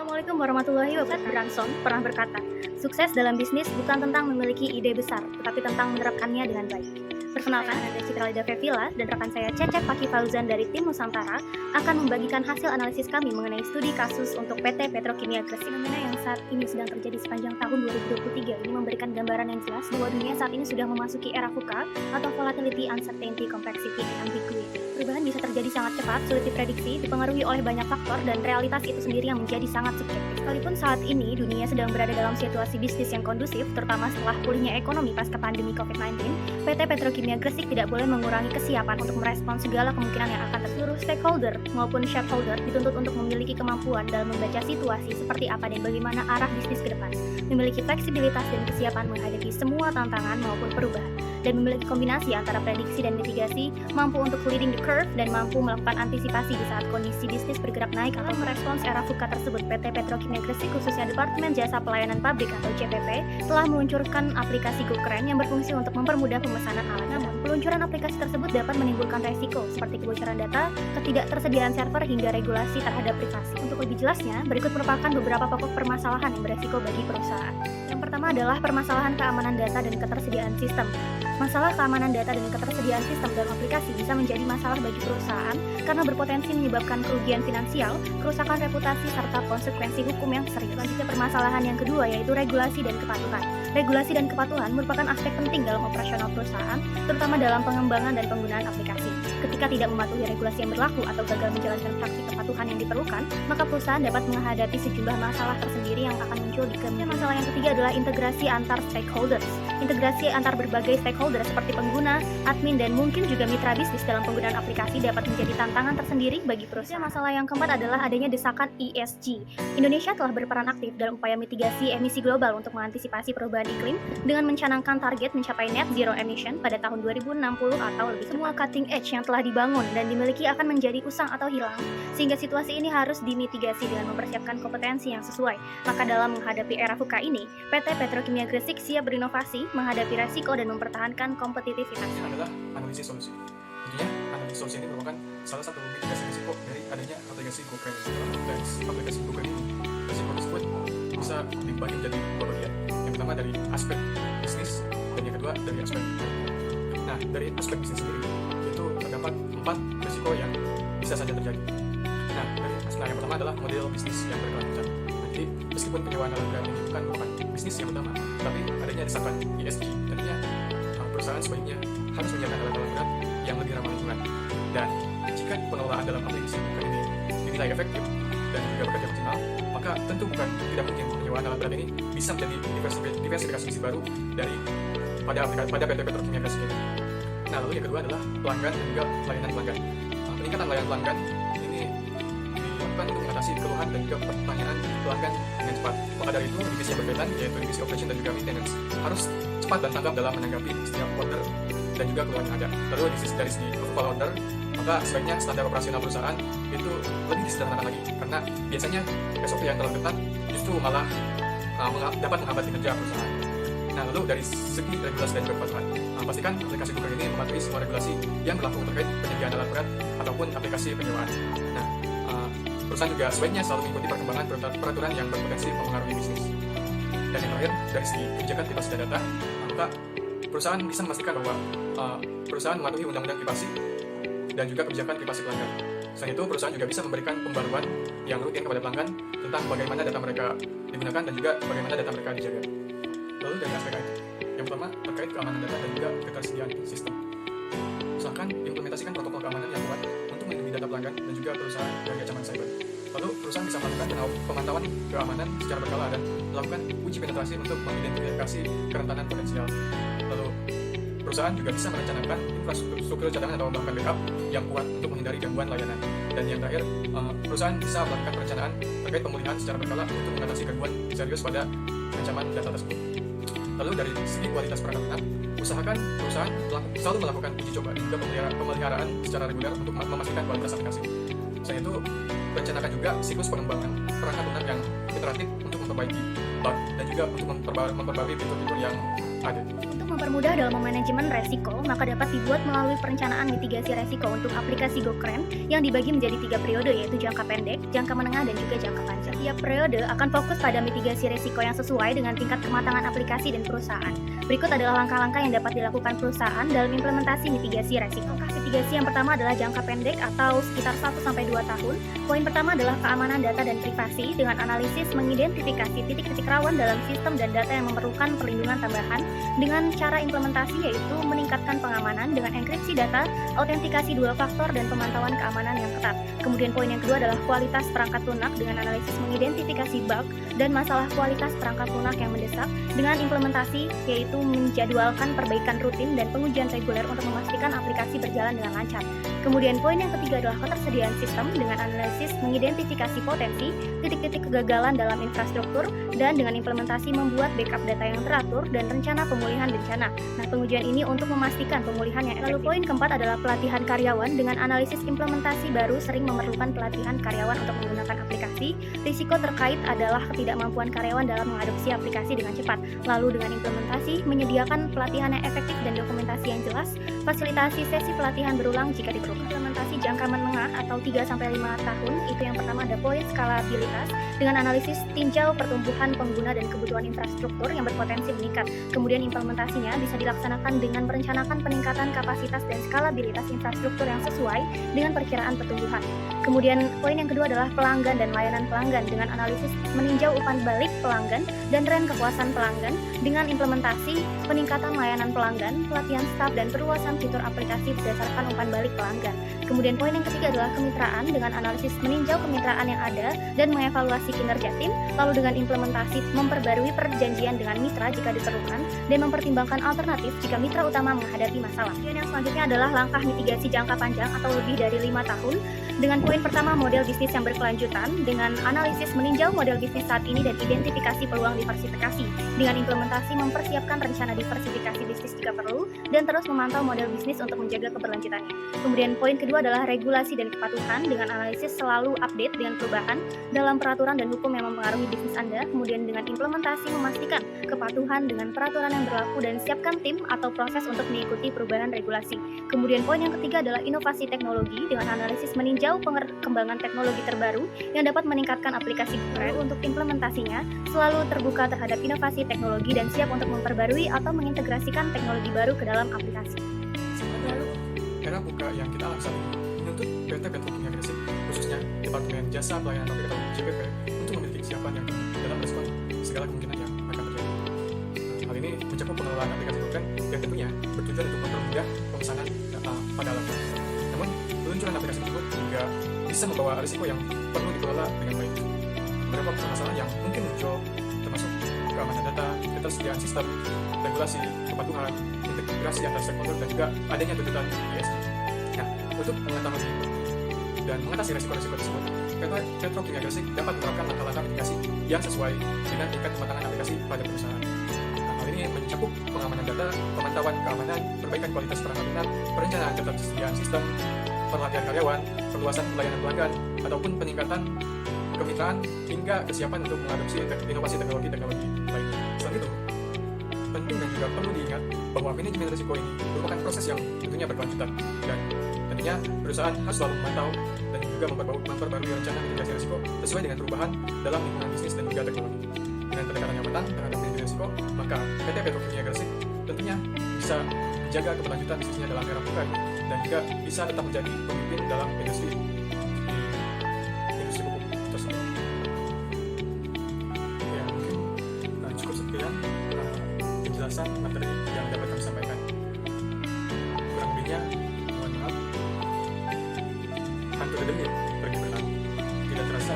Assalamualaikum warahmatullahi wabarakatuh. Branson pernah berkata, sukses dalam bisnis bukan tentang memiliki ide besar, tetapi tentang menerapkannya dengan baik. Perkenalkan, ada Citra Lida Fevila dan rekan saya Cecep Paki Fauzan dari tim Nusantara akan membagikan hasil analisis kami mengenai studi kasus untuk PT Petrokimia Gresik. Fenomena yang saat ini sedang terjadi sepanjang tahun 2023 ini memberikan gambaran yang jelas bahwa dunia saat ini sudah memasuki era VUCA atau Volatility, Uncertainty, Complexity, and Ambiguity. Perubahan bisa terjadi sangat cepat, sulit diprediksi, dipengaruhi oleh banyak faktor, dan realitas itu sendiri yang menjadi sangat subjektif. Sekalipun saat ini dunia sedang berada dalam situasi bisnis yang kondusif, terutama setelah pulihnya ekonomi pasca pandemi COVID-19, PT Petrokimia Gresik tidak boleh mengurangi kesiapan untuk merespon segala kemungkinan yang akan seluruh stakeholder maupun shareholder dituntut untuk memiliki kemampuan dalam membaca situasi seperti apa dan bagaimana arah bisnis ke depan, memiliki fleksibilitas dan kesiapan menghadapi semua tantangan maupun perubahan, dan memiliki kombinasi antara prediksi dan mitigasi, mampu untuk leading the curve dan mampu melakukan antisipasi di saat kondisi bisnis bergerak naik atau merespons era VUCA tersebut. PT Petrokimia Gresik, khususnya Departemen Jasa Pelayanan Pabrik atau JPP, telah meluncurkan aplikasi GoKren yang berfungsi untuk mempermudah pemesanan alat. Namun, peluncuran aplikasi tersebut dapat menimbulkan resiko seperti kebocoran data, ketidaktersediaan server, hingga regulasi terhadap privasi. Untuk lebih jelasnya, berikut merupakan beberapa pokok permasalahan yang beresiko bagi perusahaan. Yang pertama adalah permasalahan keamanan data dan ketersediaan sistem. Masalah keamanan data dan ketersediaan sistem dalam aplikasi bisa menjadi masalah bagi perusahaan karena berpotensi menyebabkan kerugian finansial, kerusakan reputasi, serta konsekuensi hukum yang serius. Selanjutnya, permasalahan yang kedua yaitu regulasi dan kepatuhan. Regulasi dan kepatuhan merupakan aspek penting dalam operasional perusahaan, terutama dalam pengembangan dan penggunaan aplikasi. Ketika tidak mematuhi regulasi yang berlaku atau gagal menjalankan praktik kepatuhan yang diperlukan, maka perusahaan dapat menghadapi sejumlah masalah tersendiri yang akan muncul di kemudian. Masalah yang ketiga adalah integrasi antar stakeholders. Integrasi antar berbagai stakeholder seperti pengguna, admin, dan mungkin juga mitra bisnis dalam penggunaan aplikasi dapat menjadi tantangan tersendiri bagi perusahaan. Masalah yang keempat adalah adanya desakan ESG. Indonesia telah berperan aktif dalam upaya mitigasi emisi global untuk mengantisipasi perubahan iklim dengan mencanangkan target mencapai net zero emission pada tahun 2060 atau lebih. Semua cutting edge yang telah dibangun dan dimiliki akan menjadi usang atau hilang, sehingga situasi ini harus dimitigasi dengan mempersiapkan kompetensi yang sesuai. Maka dalam menghadapi era VUCA ini, PT Petrokimia Gresik siap berinovasi, menghadapi resiko, dan mempertahankan kompetitivitas. Ini adalah analisis solusi. Intinya, analisis solusi ini merupakan salah satu mitigasi risiko dari adanya aplikasi GoKren. Dan aplikasi GoKren ini, risiko tersebut bisa dibagi menjadi dua bagian. Yang pertama dari aspek bisnis, dan yang kedua dari aspek teknik. Nah, dari aspek bisnis sendiri, itu terdapat 4 risiko yang bisa saja terjadi. Nah, yang pertama adalah model bisnis yang berkelanjutan. Jadi, meskipun penyewaan alat berat ini bukan merupakan bisnis yang utama, tapi adanya desakan ESG, tentunya perusahaan sebaiknya harus menyiapkan alat-alat berat yang lebih ramah lingkungan. Dan jika pengelolaan dalam aplikasi GoKren ini dinilai efektif dan juga bekerja optimal, maka tentu bukan tidak mungkin penyewaan alat berat ini bisa menjadi diversifikasi bisnis baru dari pada PT Petrokimia Gresik ini. Nah, lalu yang kedua adalah pelanggan dan juga layanan pelanggan. Peningkatan layanan pelanggan ini dilakukan untuk mengatasi keluhan dan juga pertanyaan pelanggan dengan cepat. Maka dari itu, divisi yang berkaitan, yaitu divisi operation dan juga maintenance, harus cepat dan tanggap dalam menanggapi setiap order dan juga keluhan yang ada. Lalu dari segi approval order, maka sebaiknya standar operasional perusahaan itu lebih disederhanakan lagi, karena biasanya SOP yang terlalu ketat justru malah dapat menghambat kinerja perusahaan. Nah, lalu dari segi regulasi dan kepatuhan, pastikan aplikasi GoKren ini mematuhi semua regulasi yang berlaku terkait penyediaan alat berat ataupun aplikasi penyewaan. Nah, perusahaan juga sebaiknya selalu mengikuti perkembangan peraturan yang berpotensi mempengaruhi bisnis. Dan yang terakhir, dari segi kebijakan privasi data, maka perusahaan bisa memastikan bahwa perusahaan mematuhi undang-undang privasi dan juga kebijakan privasi pelanggan. Selain itu, perusahaan juga bisa memberikan pembaruan yang rutin kepada pelanggan tentang bagaimana data mereka digunakan dan juga bagaimana data mereka dijaga. Lalu dari aspek IT, yang pertama terkait keamanan data dan juga ketersediaan sistem. Usahakan implementasikan protokol keamanan yang kuat untuk melindungi data pelanggan dan juga perusahaan dari ancaman cyber. Lalu perusahaan bisa melakukan pemantauan keamanan secara berkala dan melakukan uji penetrasi untuk mengidentifikasi kerentanan potensial. Lalu perusahaan juga bisa merencanakan infrastruktur cadangan atau bahkan backup yang kuat untuk menghindari gangguan layanan. Dan yang terakhir, perusahaan bisa melakukan perencanaan terkait pemulihan secara berkala untuk mengatasi gangguan serius pada ancaman data tersebut. Lalu dari segi kualitas perangkat lunak, usahakan perusahaan selalu melakukan uji coba dan juga pemeliharaan secara reguler untuk memastikan kualitas aplikasi. Selain itu, rencanakan juga siklus pengembangan perangkat lunak yang iteratif untuk memperbaiki bug dan juga untuk memperbarui fitur-fitur yang ada. Untuk mempermudah dalam memanajemen resiko, maka dapat dibuat melalui perencanaan mitigasi resiko untuk aplikasi GoCran yang dibagi menjadi 3 periode, yaitu jangka pendek, jangka menengah, dan juga jangka panjang. Setiap periode akan fokus pada mitigasi resiko yang sesuai dengan tingkat kematangan aplikasi dan perusahaan. Berikut adalah langkah-langkah yang dapat dilakukan perusahaan dalam implementasi mitigasi resiko. Langkah mitigasi yang pertama adalah jangka pendek atau sekitar 1-2 tahun. Poin pertama adalah keamanan data dan privasi dengan analisis mengidentifikasi titik-titik rawan dalam sistem dan data yang memerlukan perlindungan tambahan dengan cara implementasi yaitu meningkatkan pengamanan dengan enkripsi data, autentikasi 2 faktor, dan pemantauan keamanan yang ketat. Kemudian poin yang kedua adalah kualitas perangkat lunak dengan analisis mengidentifikasi bug dan masalah kualitas perangkat lunak yang mendesak dengan implementasi yaitu menjadwalkan perbaikan rutin dan pengujian reguler untuk memastikan aplikasi berjalan dengan lancar. Kemudian poin yang ketiga adalah ketersediaan sistem dengan analisis mengidentifikasi potensi, titik-titik kegagalan dalam infrastruktur, dan dengan implementasi membuat backup data yang teratur dan rencana pemulihan bencana. Nah, pengujian ini untuk memastikan pemulihan yang efektif. Lalu poin keempat adalah pelatihan karyawan dengan analisis implementasi baru sering memerlukan pelatihan karyawan untuk menggunakan aplikasi. Risiko terkait adalah ketidakmampuan karyawan dalam mengadopsi aplikasi dengan cepat. Lalu dengan implementasi, menyediakan pelatihan yang efektif dan dokumentasi yang jelas, fasilitasi sesi pelatihan berulang jika diperlukan. Implementasi jangka menengah atau 3-5 tahun, itu yang pertama ada poin skalabilitas dengan analisis tinjau pertumbuhan pengguna dan kebutuhan infrastruktur yang berpotensi meningkat. Kemudian implementasinya bisa dilaksanakan dengan merencanakan peningkatan kapasitas dan skalabilitas infrastruktur yang sesuai dengan perkiraan pertumbuhan. Kemudian poin yang kedua adalah pelanggan dan layanan pelanggan dengan analisis meninjau umpan balik pelanggan dan tren kepuasan pelanggan dengan implementasi peningkatan layanan pelanggan, pelatihan staf, dan perluasan fitur aplikasi berdasarkan umpan balik pelanggan. Kemudian poin yang ketiga adalah kemitraan dengan analisis meninjau kemitraan yang ada dan mengevaluasi kinerja tim, lalu dengan implementasi memperbarui perjanjian dengan mitra jika diperlukan dan mempertimbangkan alternatif jika mitra utama menghadapi masalah. Kemudian yang selanjutnya adalah langkah mitigasi jangka panjang atau lebih dari 5 tahun dengan poin pertama model bisnis yang berkelanjutan dengan analisis meninjau model bisnis saat ini dan identifikasi peluang diversifikasi dengan implementasi mempersiapkan rencana diversifikasi bisnis jika perlu dan terus memantau model bisnis untuk menjaga keberlanjutannya. Kemudian poin kedua adalah regulasi dan kepatuhan dengan analisis selalu update dengan perubahan dalam peraturan dan hukum yang mempengaruhi bisnis Anda. Kemudian dengan implementasi memastikan kepatuhan dengan peraturan yang berlaku dan siapkan tim atau proses untuk mengikuti perubahan regulasi. Kemudian poin yang ketiga adalah inovasi teknologi dengan analisis meninjau perkembangan teknologi terbaru yang dapat meningkatkan aplikasi GoCran. Untuk implementasinya selalu terbuka terhadap inovasi teknologi dan siap untuk memperbarui atau mengintegrasikan teknologi baru ke dalam aplikasi. Era buka yang kita alami saat ini menuntut PT Petrokimia Gresik, khususnya Departemen Jasa Pelayanan atau JPP, untuk memiliki kesiapan yang tinggi dalam respon segala kemungkinan yang akan terjadi. Hal ini mencakup pengelolaan aplikasi GoCran yang tentunya bertujuan untuk mempermudah pemesanan data pada alat. Namun, peluncuran aplikasi tersebut juga bisa membawa risiko yang perlu dikelola dengan baik. Beberapa permasalahan yang mungkin muncul termasuk keamanan data, ketersediaan sistem, regulasi, kepatuhan, integrasi antar stakeholder, dan juga adanya tuntutan ESG. Nah, untuk mengetahui itu dan mengatasi risiko-risiko tersebut, PT Petrokimia Gresik dapat menerapkan langkah-langkah mitigasi yang sesuai dengan tingkat kematangan aplikasi pada perusahaan. Nah, hal ini mencakup pengamanan data, pemantauan keamanan, perbaikan kualitas perangkat lunak, perencanaan ketersediaan sistem, pelatihan karyawan, perluasan pelayanan pelanggan, ataupun peningkatan kemitraan hingga kesiapan untuk mengadopsi inovasi teknologi lainnya. Selain itu, penting dan juga perlu diingat bahwa manajemen risiko ini merupakan proses yang tentunya berkelanjutan dan tentunya perusahaan harus selalu memantau dan juga memperbarui rencana mitigasi risiko sesuai dengan perubahan dalam lingkungan bisnis dan juga teknologi. Dengan pendekatan yang matang terhadap manajemen risiko, maka PT Petrokimia Gresik tentunya bisa menjaga keberlanjutan bisnisnya dalam era buka ini dan juga bisa tetap menjadi pemimpin dalam industri pupuk tersebut. Ya, mungkin cukup sekian penjelasan materi yang dapat kami sampaikan. Kurang lebihnya, mohon maaf. Hantu dedemit pergi berlalu. Tidak terasa